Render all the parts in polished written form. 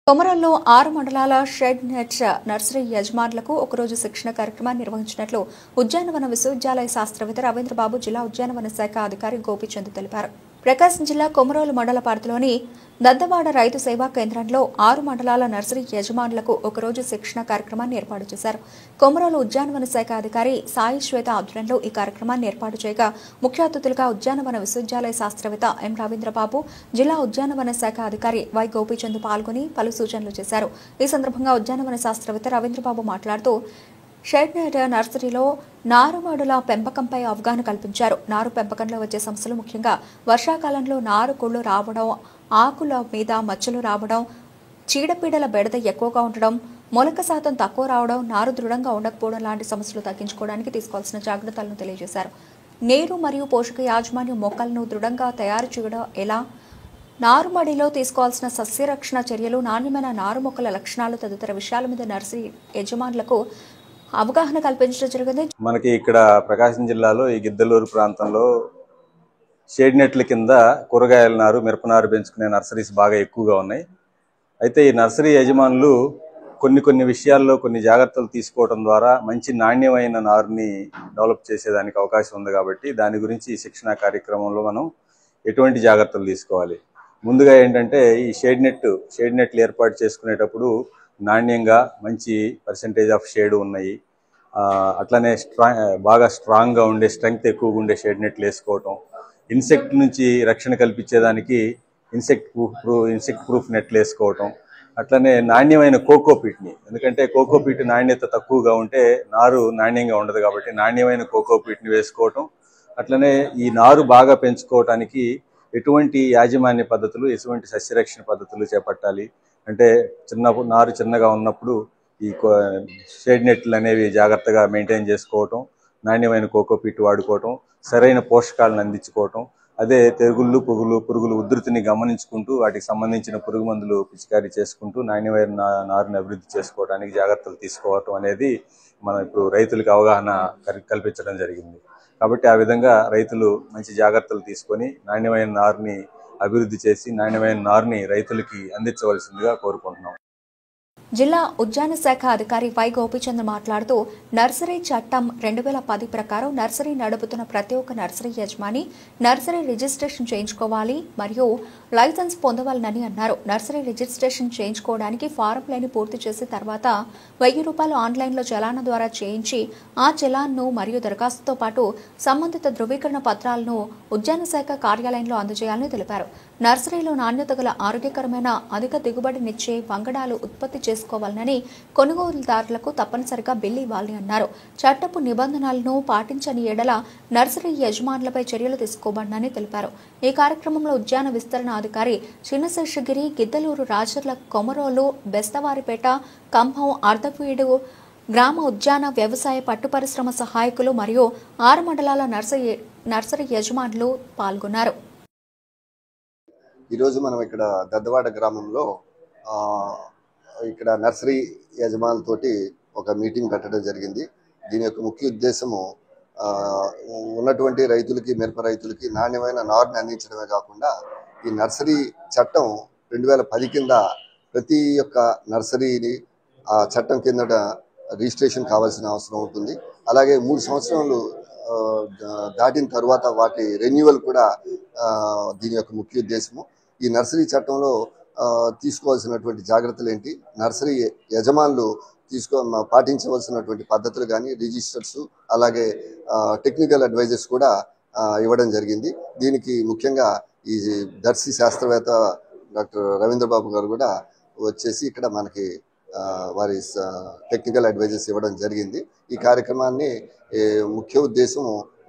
కొమరంలో 6 మండలాల shed net nursery యజమానులకు ఒకరోజు శిక్షణ కార్యక్రమాన్ని నిర్వహించినట్లు ఉద్యానవన విశ్వవిద్యాలయ శాస్త్రవేత్త రవీంద్రబాబు జిల్లా ఉద్యానవన శాఖ అధికారి గోపీచంద్ తెలిపారు. ప్రకాశం జిల్లా కొమరోలు మండల పరిధిలోని దద్దవాడ రైతు సేవా కేంద్రంలో 6 మండలాల నర్సరీ యజమానులకు ఒకరోజు శిక్షణ కార్యక్రమాన్ని ఏర్పాటు చేశారు. కొమరోలు ఉద్యానవన శాఖ అధికారి సాయి శ్వేత ఆధ్వర్యంలో ఈ కార్యక్రమాన్ని ఏర్పాటు చేయగా ముఖ్య అతిథులుగా ఉద్యానవన విశ్వవిద్యాలయ శాస్త్రవేత్త ఎం రవీంద్రబాబు, జిల్లా ఉద్యానవన శాఖ అధికారి వై గోపీచంద్ పాల్గొని పలు సూచనలు చేశారు. ఈ సందర్భంగా ఉద్యానవన శాస్త్రవేత్త రవీంద్రబాబు మాట్లాడుతూ షెడ్ నెట్ నర్సరీలో నారుమడుల పెంపకంపై అవగాహన కల్పించారు. నారు పెంపకంలో వచ్చే సమస్యలు ముఖ్యంగా వర్షాకాలంలో నారు కుళ్ళు రావడం, ఆకుల మీద మచ్చలు రావడం, చీడపీడల బెడద ఎక్కువగా ఉండడం, మొలక శాతం తక్కువ రావడం, నారు దృఢంగా ఉండకపోవడం లాంటి సమస్యలు తగ్గించుకోవడానికి తీసుకోవాల్సిన జాగ్రత్తలను తెలియజేశారు. నీరు మరియు పోషక యాజమాన్యం మొక్కలను దృఢంగా తయారు చేయడం ఎలా, నారుమడిలో తీసుకోవాల్సిన సస్యరక్షణ చర్యలు, నాణ్యమైన నారు మొక్కల లక్షణాలు తదితర విషయాల మీద నర్సరీ యజమానులకు అవగాహన కల్పించడం జరిగింది. మనకి ఇక్కడ ప్రకాశం జిల్లాలో ఈ గిద్దలూరు ప్రాంతంలో షేడ్ నెట్ల కింద కూరగాయల నారు, మిరపనారు పెంచుకునే నర్సరీస్ బాగా ఎక్కువగా ఉన్నాయి. అయితే ఈ నర్సరీ యజమానులు కొన్ని విషయాల్లో కొన్ని జాగ్రత్తలు తీసుకోవడం ద్వారా మంచి నాణ్యమైన నారుని డెవలప్ చేసేదానికి అవకాశం ఉంది. కాబట్టి దాని గురించి ఈ శిక్షణ కార్యక్రమంలో మనం ఎటువంటి జాగ్రత్తలు తీసుకోవాలి. ముందుగా ఏంటంటే ఈ షేడ్ నెట్లు ఏర్పాటు చేసుకునేటప్పుడు నాణ్యంగా మంచి పర్సెంటేజ్ ఆఫ్ షేడ్ ఉన్నాయి, అట్లనే బాగా స్ట్రాంగ్గా ఉండే, స్ట్రెంగ్త్ ఎక్కువగా ఉండే షేడ్ నెట్లు వేసుకోవటం, ఇన్సెక్ట్ నుంచి రక్షణ కల్పించేదానికి ఇన్సెక్ట్ ప్రూఫ్ నెట్లు వేసుకోవటం, అట్లనే నాణ్యమైన కోకోపీట్ని, ఎందుకంటే కోకోపీట్ నాణ్యత తక్కువగా ఉంటే నారు నాణ్యంగా ఉండదు కాబట్టి నాణ్యమైన కోకోపీట్ని వేసుకోవటం, అట్లనే ఈ నారు బాగా పెంచుకోవటానికి ఎటువంటి యాజమాన్య పద్ధతులు, ఎటువంటి సస్యరక్షణ పద్ధతులు చేపట్టాలి అంటే నారు చిన్నగా ఉన్నప్పుడు ఈ షేడ్ నెట్లు అనేవి జాగ్రత్తగా మెయింటైన్ చేసుకోవటం, నాణ్యమైన కోకోపీట్ వాడుకోవటం, సరైన పోషకాలను అందించుకోవటం, అదే తెగుళ్ళు, పురుగులు ఉధృతిని గమనించుకుంటూ వాటికి సంబంధించిన పురుగు మందులు పిచికారీ చేసుకుంటూ నాణ్యమైన నారుని అభివృద్ధి చేసుకోవడానికి జాగ్రత్తలు తీసుకోవటం అనేది మనం ఇప్పుడు రైతులకు అవగాహన కల్పించడం జరిగింది. కాబట్టి ఆ విధంగా రైతులు మంచి జాగ్రత్తలు తీసుకొని నాణ్యమైన నారుని అభివృద్ధి చేసి నాణ్యమైన నారుని రైతులకి అందించవలసిందిగా కోరుకుంటున్నాం. జిల్లా ఉద్యాన శాఖ అధికారి వై గోపీచంద్ మాట్లాడుతూ నర్సరీ చట్టం 2010 ప్రకారం నర్సరీ నడుపుతున్న ప్రతి ఒక్క నర్సరీ యజమాని నర్సరీ రిజిస్ట్రేషన్ చేయించుకోవాలి మరియు లైసెన్స్ పొందవాలని అన్నారు. నర్సరీ రిజిస్ట్రేషన్ చేయించుకోవడానికి ఫారంలని పూర్తి చేసి తర్వాత ₹1000 ఆన్లైన్లో చలానా ద్వారా చేయించి ఆ చలాన్ను మరియు దరఖాస్తుతో పాటు సంబంధిత ధృవీకరణ పత్రాలను ఉద్యాన శాఖ కార్యాలయంలో అందజేయాలని తెలిపారు. నర్సరీలో నాణ్యత గల ఆరోగ్యకరమైన అధిక దిగుబడినిచ్చే వంగడాలు ఉత్పత్తి చేసుకోవాలని, కొనుగోలుదారులకు తప్పనిసరిగా బిల్లు ఇవ్వాలని అన్నారు. చట్టపు నిబంధనలను పాటించని ఎడల నర్సరీ యజమానులపై చర్యలు తీసుకోబడనని తెలిపారు. ఈ కార్యక్రమంలో ఉద్యాన విస్తరణ అధికారి చిన్నశేషగిరి, గిద్దలూరు, రాజర్ల, కొమరోలు, బెస్తవారిపేట, కంభం, అర్ధవీడు గ్రామ ఉద్యాన వ్యవసాయ పట్టు పరిశ్రమ సహాయకులు మరియు 6 మండలాల నర్సరీ యజమానులు పాల్గొన్నారు. ఈరోజు మనం ఇక్కడ దద్దవాడ గ్రామంలో ఇక్కడ నర్సరీ యజమానులతోటి ఒక మీటింగ్ పెట్టడం జరిగింది. దీని యొక్క ముఖ్య ఉద్దేశము ఉన్నటువంటి రైతులకి, మిరప రైతులకి నాణ్యమైన నారుని అందించడమే కాకుండా ఈ నర్సరీ చట్టం 2010 కింద ప్రతి ఒక్క నర్సరీని ఆ చట్టం కింద రిజిస్ట్రేషన్ కావాల్సిన అవసరం ఉంటుంది. అలాగే 3 సంవత్సరాలు దాటిన తర్వాత వాటి రెన్యువల్ కూడా దీని యొక్క ముఖ్య ఉద్దేశము. ఈ నర్సరీ చట్టంలో తీసుకోవాల్సినటువంటి జాగ్రత్తలు ఏంటి, నర్సరీ యజమానులు పాటించవలసినటువంటి పద్ధతులు కానీ, రిజిస్టర్స్, అలాగే టెక్నికల్ అడ్వైజర్స్ కూడా ఇవ్వడం జరిగింది. దీనికి ముఖ్యంగా ఈ దర్శి శాస్త్రవేత్త డాక్టర్ రవీంద్రబాబు గారు కూడా వచ్చేసి ఇక్కడ మనకి వారి టెక్నికల్ అడ్వైజర్స్ ఇవ్వడం జరిగింది. ఈ కార్యక్రమాన్ని ముఖ్య ఉద్దేశం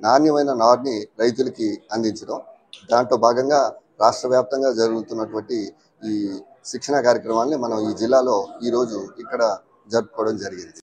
నాణ్యమైన నారుని రైతులకి అందించడం. దాంట్లో భాగంగా రాష్ట్ర వ్యాప్తంగా జరుగుతున్నటువంటి ఈ శిక్షణ కార్యక్రమాన్ని మనం ఈ జిల్లాలో ఈరోజు ఇక్కడ జరుపుకోవడం జరిగింది.